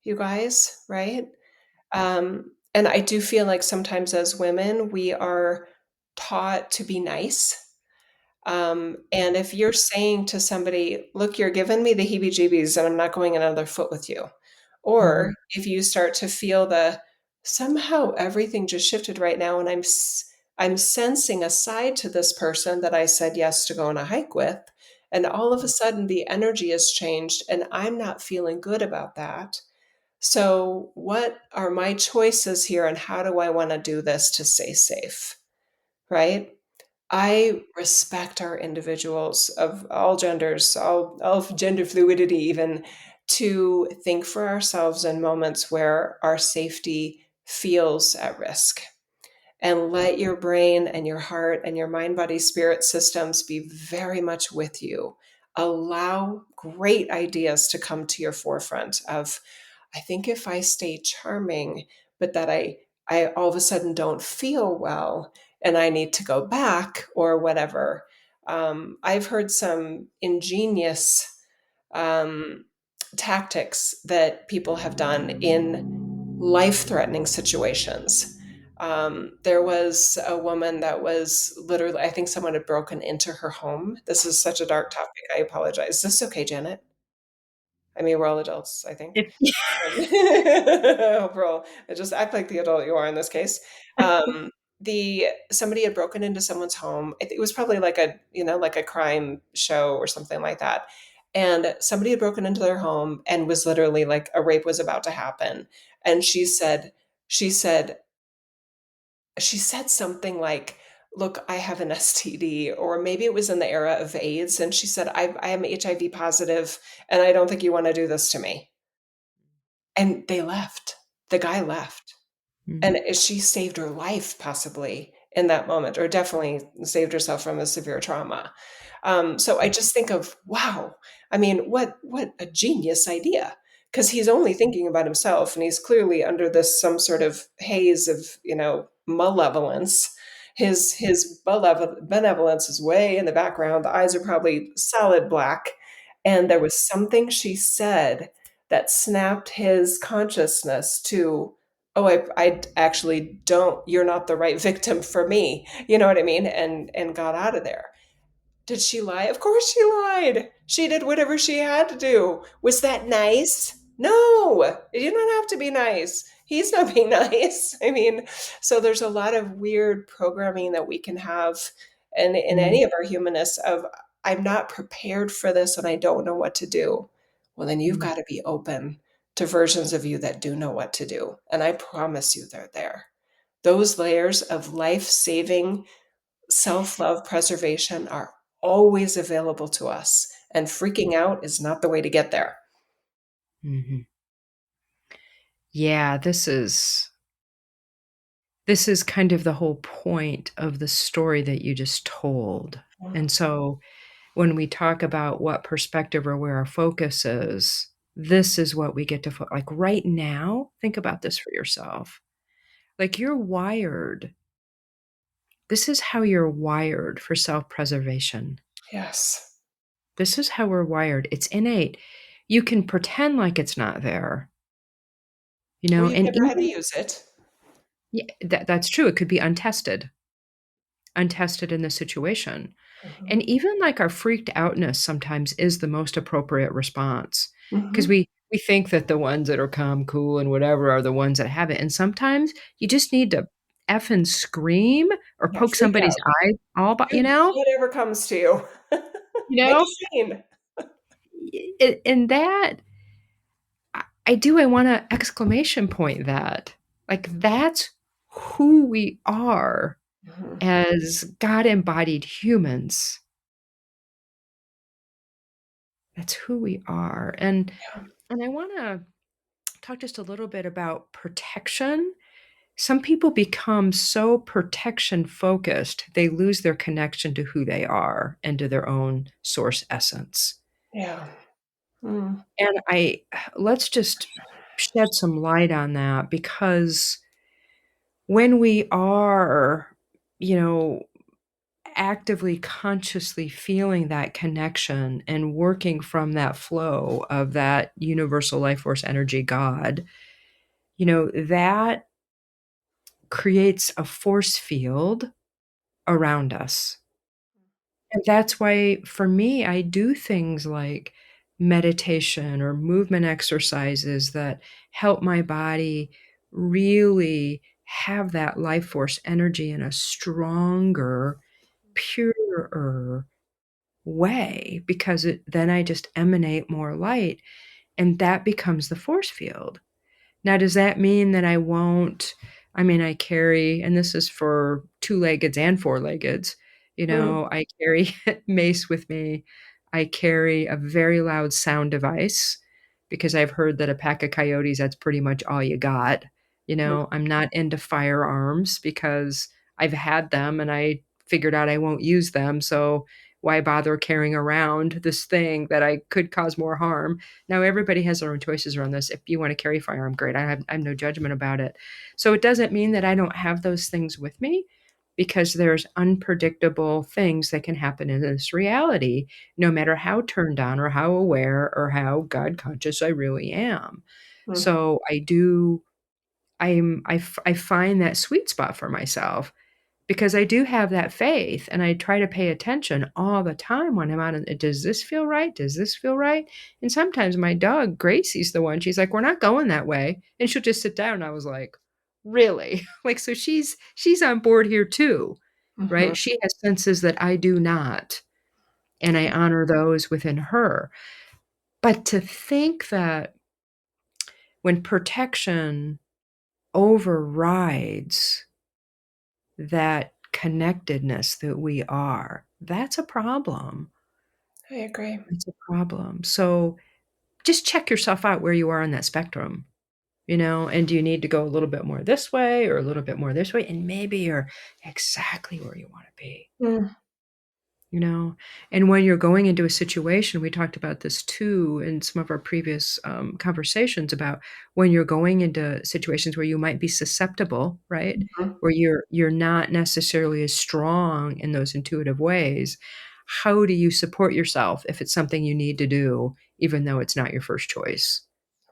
A: you guys, right? And I do feel like sometimes as women, we are taught to be nice. And if you're saying to somebody, look, you're giving me the heebie jeebies and I'm not going another foot with you. Or
B: mhm,
A: if you start to feel somehow everything just shifted right now and I'm sensing a side to this person that I said yes to go on a hike with. And all of a sudden the energy has changed and I'm not feeling good about that. So, what are my choices here, and how do I want to do this to stay safe? Right? I respect our individuals of all genders, all of gender fluidity, even to think for ourselves in moments where our safety feels at risk, and let your brain and your heart and your mind, body, spirit systems be very much with you. Allow great ideas to come to your forefront of, I think if I stay charming, but that I all of a sudden don't feel well and I need to go back or whatever. I've heard some ingenious um, tactics that people have done in life threatening situations. There was a woman that was literally, I think someone had broken into her home. This is such a dark topic. I apologize. Is this okay, Janet? I mean, we're all adults, I think.
B: If
A: Overall, just act like the adult you are in this case. Um, the somebody had broken into someone's home. It was probably like a, like a crime show or something like that. And somebody had broken into their home and was literally like a rape was about to happen. And she said, she said something like, "Look, I have an STD," or maybe it was in the era of AIDS. And she said, I am HIV positive, and I don't think you want to do this to me. And they left. The guy left.
B: Mm,
A: And she saved her life possibly in that moment, or definitely saved herself from a severe trauma. So I just think of, wow, I mean, what a genius idea. Because he's only thinking about himself, and he's clearly under this some sort of haze of, malevolence. His benevolence is way in the background. The eyes are probably solid black. And there was something she said that snapped his consciousness to, oh, I actually don't, you're not the right victim for me. You know what I mean? And got out of there. Did she lie? Of course she lied. She did whatever she had to do. Was that nice? No, you don't have to be nice. He's not being nice. I mean, so there's a lot of weird programming that we can have in
B: mm,
A: any of our humanness of, I'm not prepared for this and I don't know what to do. Well, then you've
B: mm,
A: got to be open to versions of you that do know what to do. And I promise you they're there. Those layers of life saving self love preservation are always available to us. And freaking out is not the way to get there.
B: mhm. Yeah, this is kind of the whole point of the story that you just told. And so when we talk about what perspective or where our focus is, this is what we get to like right now, think about this for yourself. Like you're wired. This is how you're wired for self-preservation.
A: Yes.
B: This is how we're wired. It's innate. You can pretend like it's not there,
A: Well, you've
B: and
A: never had to
B: even
A: use it.
B: yeah, that's true. It could be untested in this situation.
A: Mhm.
B: And even like our freaked outness sometimes is the most appropriate response because
A: Mhm.
B: we think that the ones that are calm, cool, and whatever are the ones that have it. And sometimes you just need to effing scream or
A: Yeah,
B: poke
A: freak
B: somebody's
A: out.
B: eye all by,
A: Do whatever comes to you.
B: you
A: Make a
B: know,
A: scene.
B: and that I do. I want to exclamation point that like that's who we are
A: Mhm.
B: as God embodied humans. That's who we are. And I want to talk just a little bit about protection. Some people become so protection focused, they lose their connection to who they are and to their own source essence.
A: Yeah. Mm.
B: And let's just shed some light on that because when we are, you know, actively, consciously feeling that connection and working from that flow of that universal life force energy, God, that creates a force field around us. And that's why, for me, I do things like meditation or movement exercises that help my body really have that life force energy in a stronger, purer way because then I just emanate more light and that becomes the force field. Now, does that mean that I won't I mean, I carry and this is for two-leggeds and four-leggeds,
A: Mm.
B: I carry mace with me. I carry a very loud sound device because I've heard that a pack of coyotes, that's pretty much all you got,
A: Mm,
B: I'm not into firearms because I've had them and I figured out I won't use them, so why bother carrying around this thing that I could cause more harm? Now everybody has their own choices around this. If you wanna carry a firearm, great. I have no judgment about it. So it doesn't mean that I don't have those things with me because there's unpredictable things that can happen in this reality, no matter how turned on or how aware or how God conscious I really am.
A: mhm.
B: So I do I find that sweet spot for myself because I do have that faith and I try to pay attention all the time when I'm out in, does this feel right? Does this feel right? And sometimes my dog, Gracie's the one, she's like, we're not going that way. And she'll just sit down. And I was like, really? Like, so she's on board here too,
A: Mhm.
B: right? She has senses that I do not. And I honor those within her. But to think that when protection overrides that connectedness that we are, that's a problem.
A: I agree.
B: It's a problem. So just check yourself out where you are on that spectrum, and do you need to go a little bit more this way or a little bit more this way? And maybe you're exactly where you want to be.
A: Mm,
B: You know, and when you're going into a situation, we talked about this too in some of our previous conversations about when you're going into situations where you might be susceptible, right?
A: mhm.
B: Where you're not necessarily as strong in those intuitive ways. How do you support yourself if it's something you need to do, even though it's not your first choice,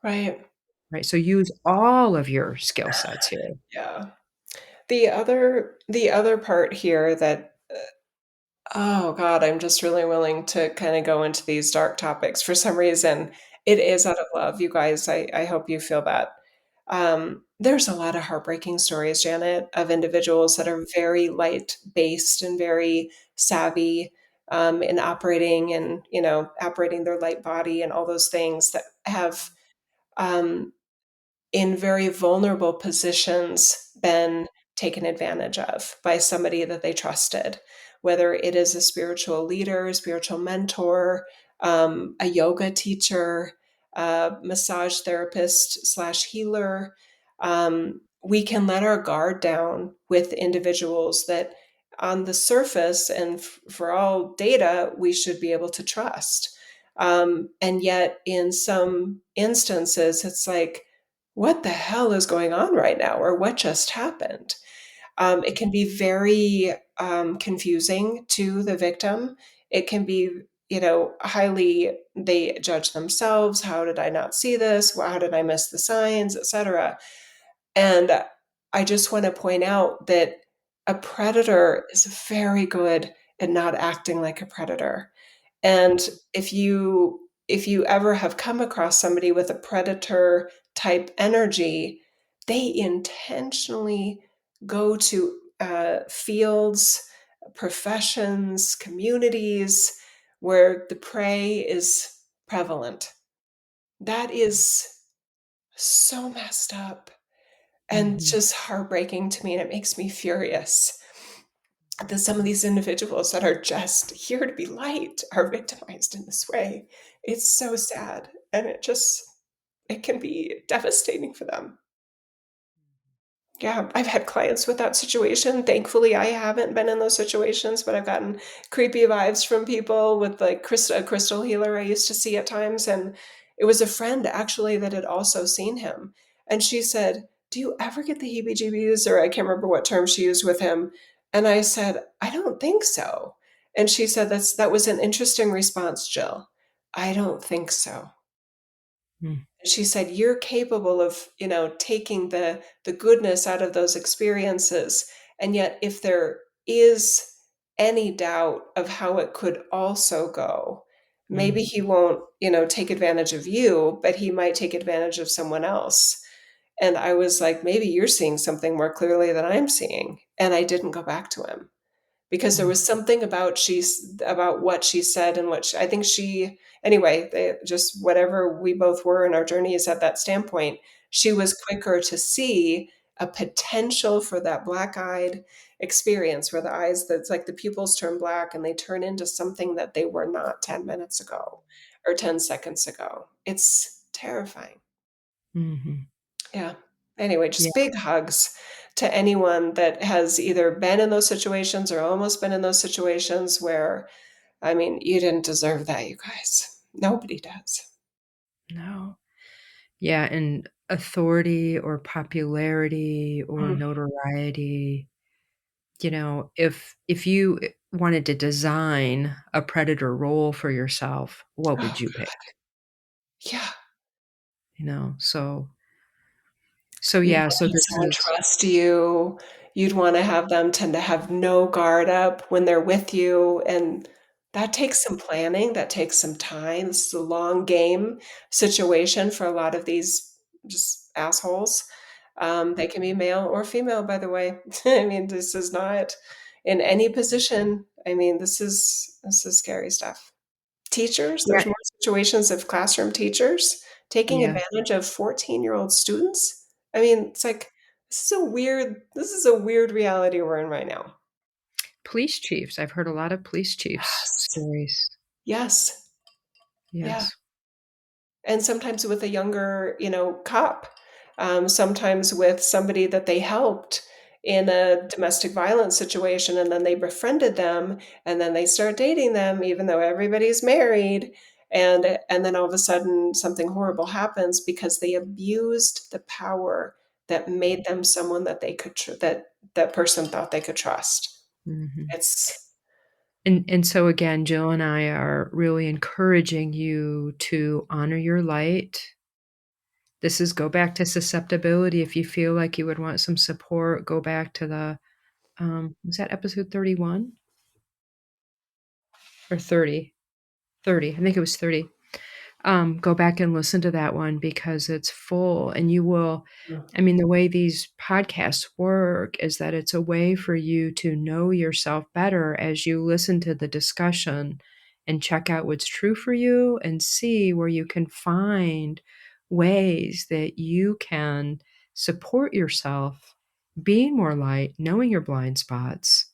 A: Right.
B: right? So use all of your skill sets here.
A: Yeah. The other part here that oh god, I'm just really willing to kinda go into these dark topics for some reason. It is out of love, you guys, I hope you feel that. There's a lot of heartbreaking stories, Janet, of individuals that are very light-based and very savvy, in operating and, operating their light body and all those things that have, um in very vulnerable positions been taken advantage of by somebody that they trusted, whether it is a spiritual leader, spiritual mentor, a yoga teacher, a massage therapist slash healer. We can let our guard down with individuals that on the surface and for all data we should be able to trust, and yet in some instances it's like, what the hell is going on right now? Or what just happened? It can be very confusing to the victim. It can be, highly, they judge themselves. How did I not see this? How did I miss the signs, etc.? And I just want to point out that a predator is very good at not acting like a predator. And if you ever have come across somebody with a predator type energy, they intentionally go to fields, professions, communities where the prey is prevalent. That is so messed up and
B: Mhm.
A: just heartbreaking to me, and it makes me furious that some of these individuals that are just here to be light are victimized in this way. It's so sad, and it can be devastating for them. Yeah, I've had clients with that situation. Thankfully, I haven't been in those situations, but I've gotten creepy vibes from people with, like, a crystal healer I used to see at times, and it was a friend actually that had also seen him, and she said, "Do you ever get the heebie-jeebies?" Or I can't remember what term she used with him, and I said, "I don't think so." And she said, that was an interesting response, Jill. I don't think so."
B: Mm,
A: She said, "You're capable of, taking the goodness out of those experiences, and yet if there is any doubt of how it could also go, maybe
B: mm,
A: he won't, take advantage of you, but he might take advantage of someone else." And I was like, "Maybe you're seeing something more clearly than I'm seeing." And I didn't go back to him because there
B: mm,
A: was something about what she said and I think she anyway, just whatever we both were in our journeys at that standpoint, she was quicker to see a potential for that black-eyed experience where the eyes that's like the pupils turn black and they turn into something that they were not 10 minutes ago or 10 seconds ago. It's terrifying.
B: mhm.
A: Yeah. Anyway,
B: Yeah,
A: just big hugs to anyone that has either been in those situations or almost been in those situations where, I mean, you didn't deserve that, you guys. Nobody does.
B: no. Yeah, and authority or popularity or
A: Mm.
B: notoriety, if you wanted to design a predator role for yourself, what
A: Oh,
B: would you pick?
A: yeah.
B: So
A: You'd
B: yeah,
A: want
B: so this
A: someone
B: is
A: trust you. You'd wanna have them tend to have no guard up when they're with you, and that takes some planning, that takes some time. This is a long game situation for a lot of these just assholes. They can be male or female, by the way. I mean, this is not in any position. I mean, this is scary stuff. Teachers,
B: yeah,
A: there's more situations of classroom teachers taking
B: yeah.
A: advantage of 14-year-old students. I mean, it's like, this is a weird reality we're in right now.
B: Police chiefs, I've heard a lot of police chiefs
A: Yes.
B: stories.
A: Yes. Yeah.
B: Yes.
A: And sometimes with a younger, cop, sometimes with somebody that they helped in a domestic violence situation, and then they befriended them, and then they start dating them, even though everybody's married, and then all of a sudden something horrible happens because they abused the power that made them someone that they could that person thought they could trust.
B: Mhm.
A: It's
B: And so again, Jill and I are really encouraging you to honor your light. This is go back to susceptibility. If you feel like you would want some support, go back to the was that episode 31 or 30? 30. I think it was 30. Go back and listen to that one because it's full and you will I mean, the way these podcasts work is that it's a way for you to know yourself better as you listen to the discussion and check out what's true for you and see where you can find ways that you can support yourself being more light, knowing your blind spots,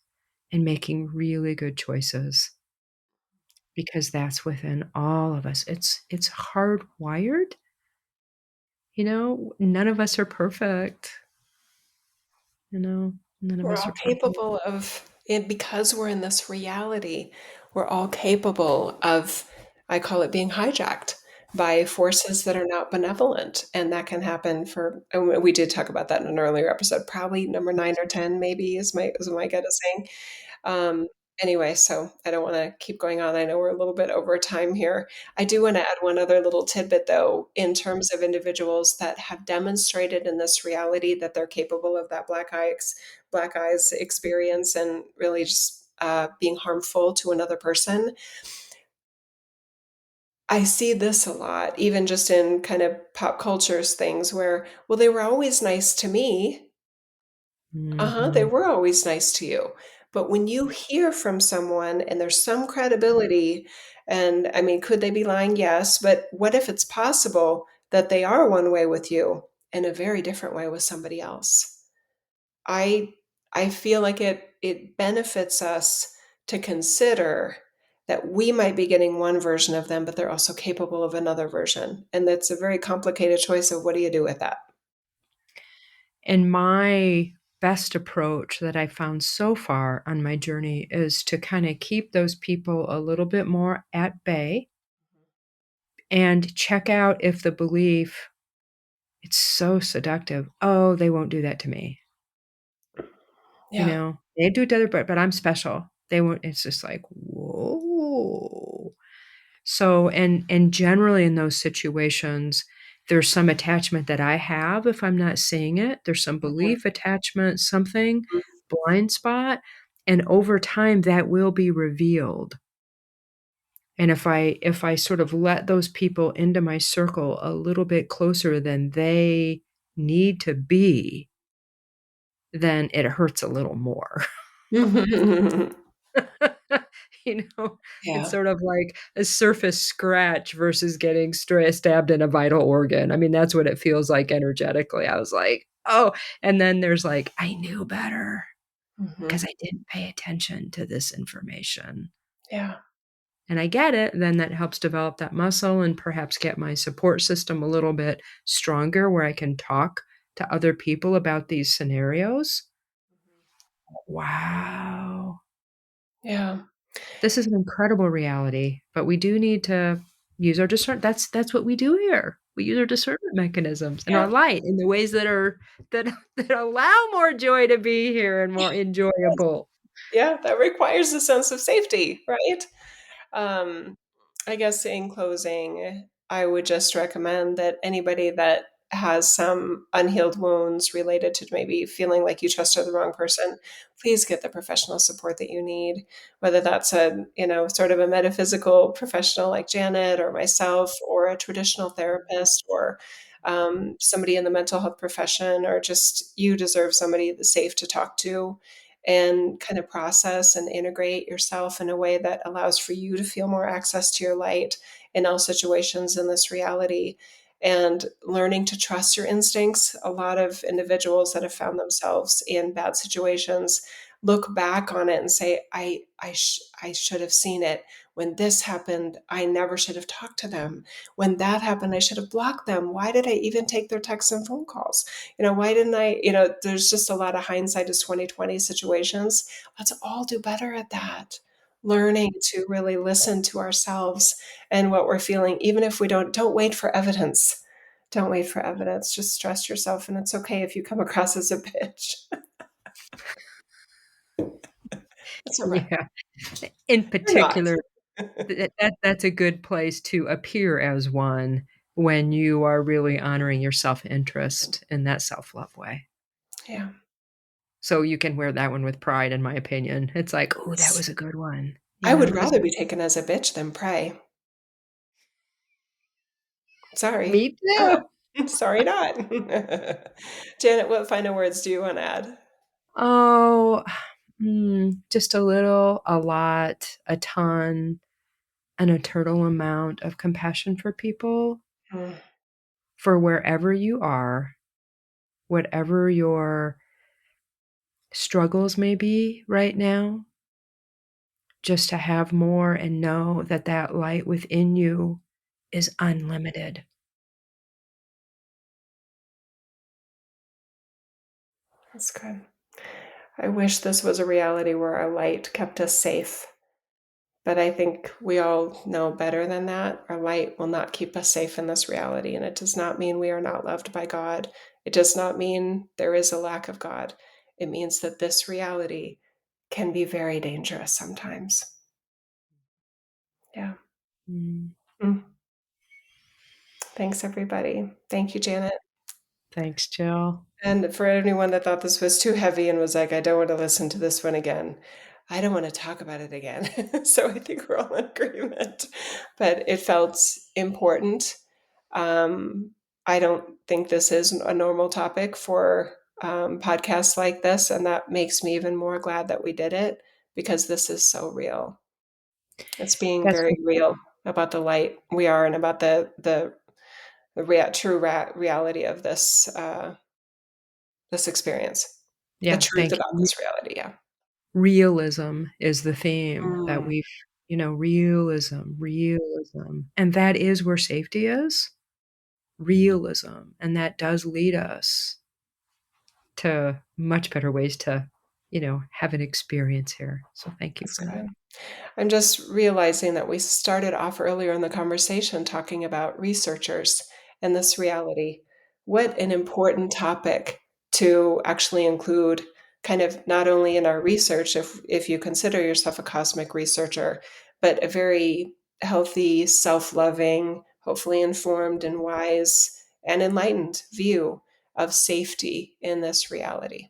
B: and making really good choices because that's within all of us. It's hardwired, none of us are perfect, you know? None of
A: We're
B: us
A: all
B: are perfect.
A: capable of and because we're in this reality, we're all capable of, I call it being hijacked by forces that are not benevolent, and that can happen for and we did talk about that in an earlier episode, probably number 9 or 10 maybe is my gut is saying. Um, anyway, so I don't wanna keep going on. I know we're a little bit over time here. I do wanna add one other little tidbit, though, in terms of individuals that have demonstrated in this reality that they're capable of that black eyes experience and really just, being harmful to another person. I see this a lot, even just in kind of pop cultures things where, "Well, they were always nice to me." Uh-huh, they
B: Mhm.
A: were always nice to you. But when you hear from someone and there's some credibility, and I mean, could they be lying? Yes, but what if it's possible that they are one way with you and a very different way with somebody else? I I feel like it benefits us to consider that we might be getting one version of them, but they're also capable of another version. And that's a very complicated choice of what do you do with that?
B: And my best approach that I found so far on my journey is to kinda keep those people a little bit more at bay and check out if the belief it's so seductive, "Oh, they won't do that to me."
A: Yeah.
B: They do it to other but I'm special. They won't it's just like, "Whoa." So, and generally in those situations, there's some attachment that I have if I'm not seeing it. There's some
A: Mhm.
B: belief attachment, something, blind spot, and over time that will be revealed. And if I sort of let those people into my circle a little bit closer than they need to be, then it hurts a little more. It's
A: Yeah.
B: sort of like a surface scratch versus getting stabbed in a vital organ. I mean, that's what it feels like energetically. I was like, "Oh," and then there's like, "I knew better because
A: Mhm.
B: I didn't pay attention to this information."
A: Yeah.
B: And I get it, then that helps develop that muscle and perhaps get my support system a little bit stronger where I can talk to other people about these scenarios. Wow.
A: Yeah.
B: This is an incredible reality, but we do need to use our discernment. That's what we do here. We use our discernment mechanisms and our
A: Yeah.
B: light in the ways that are that that allow more joy to be here and more
A: Yes.
B: enjoyable.
A: Yeah, that requires a sense of safety, right? Um, I guess in closing, I would just recommend that anybody that has some unhealed wounds related to maybe feeling like you trusted the wrong person, please get the professional support that you need, whether that's a, sort of a metaphysical professional like Janet or myself, or a traditional therapist, or somebody in the mental health profession, or just you deserve somebody that's safe to talk to and kind of process and integrate yourself in a way that allows for you to feel more access to your light in all situations in this reality, and learning to trust your instincts. A lot of individuals that have found themselves in bad situations look back on it and say, I should have seen it. When this happened, I never should have talked to them. When that happened, I should have blocked them. Why did I even take their texts and phone calls? Why didn't I, there's just a lot of hindsight is 2020 situations. Let's all do better at that. Learning to really listen to ourselves and what we're feeling, even if we don't wait for evidence. Don't wait for evidence. Just trust yourself. And it's okay if you come across as a bitch. It's all right.
B: Yeah. In
A: You're not.
B: particular, that's a good place to appear as one when you are really honoring your self-interest in that self-love way.
A: Yeah.
B: So you can wear that one with pride, in my opinion. It's like, "Oh, that
A: Yes.
B: was a good one."
A: I
B: You
A: would
B: know, this
A: rather be taken as a bitch than pray. Sorry.
B: Me too.
A: Sorry not. Janet, what final words do you want to add?
B: Oh, just a little, a lot, a ton, an eternal amount of compassion for people,
A: Mm,
B: for wherever you are, whatever your struggles may be right now, just to have more and know that that light within you is unlimited.
A: that's good. I wish this was a reality where our light kept us safe. But I think we all know better than that. Our light will not keep us safe in this reality. And it does not mean we are not loved by God. It does not mean there is a lack of God. It means that this reality can be very dangerous sometimes. Yeah.
B: Mm,
A: Mm. Thanks, everybody. Thank you, Janet.
B: thanks, Jill.
A: And for anyone that thought this was too heavy and was like, I don't want to listen to this one again, I don't want to talk about it again. So I think we're all in agreement. But it felt important. Um, I don't think this is a normal topic for podcasts like this. And that makes me even more glad that we did it, because this is so real. It's being
B: That's
A: very real about the light we are, and about the true reality of this experience, the
B: yeah,
A: truth
B: thank
A: about
B: you.
A: this reality, yeah.
B: Realism is the theme that
A: Mm,
B: realism, and that is where safety is, realism, and that does lead us to much better ways to, have an experience here, so thank you
A: that's
B: for that.
A: good. I'm just realizing that we started off earlier in the conversation talking about researchers and this reality. What an important topic to actually include, kind of not only in our research, if you consider yourself a cosmic researcher, but a very healthy, self-loving, hopefully informed and wise and enlightened view of safety in this reality.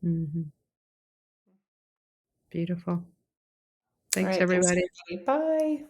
B: Mhm. Beautiful.
A: All
B: Thanks,
A: right, thanks
B: everybody.
A: everybody. Bye.